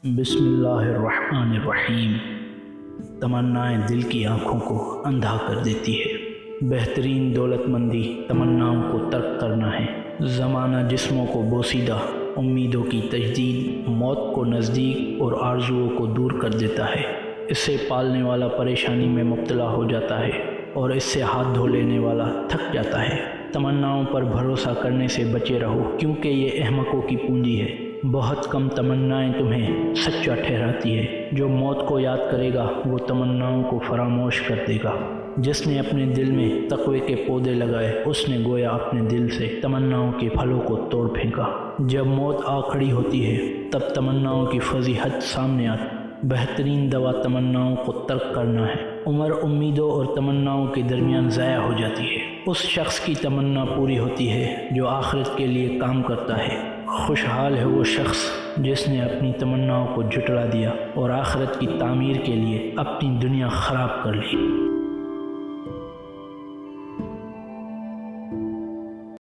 بسم اللہ الرحمن الرحیم۔ تمنائیں دل کی آنکھوں کو اندھا کر دیتی ہے۔ بہترین دولت مندی تمناؤں کو ترک کرنا ہے۔ زمانہ جسموں کو بوسیدہ، امیدوں کی تجدید موت کو نزدیک اور آرزوؤں کو دور کر دیتا ہے۔ اسے پالنے والا پریشانی میں مبتلا ہو جاتا ہے اور اس سے ہاتھ دھو لینے والا تھک جاتا ہے۔ تمناؤں پر بھروسہ کرنے سے بچے رہو، کیونکہ یہ احمقوں کی پونجی ہے۔ بہت کم تمنائیں تمہیں سچا ٹھہراتی ہے۔ جو موت کو یاد کرے گا وہ تمناؤں کو فراموش کر دے گا۔ جس نے اپنے دل میں تقوی کے پودے لگائے، اس نے گویا اپنے دل سے تمناؤں کے پھلوں کو توڑ پھینکا۔ جب موت آ کھڑی ہوتی ہے تب تمناؤں کی فضیحت سامنے آتی۔ بہترین دوا تمناؤں کو ترک کرنا ہے۔ عمر امیدوں اور تمناؤں کے درمیان ضائع ہو جاتی ہے۔ اس شخص کی تمنا پوری ہوتی ہے جو آخرت کے لیے کام کرتا ہے۔ خوشحال ہے وہ شخص جس نے اپنی تمناؤں کو جھٹلا دیا اور آخرت کی تعمیر کے لیے اپنی دنیا خراب کر لی۔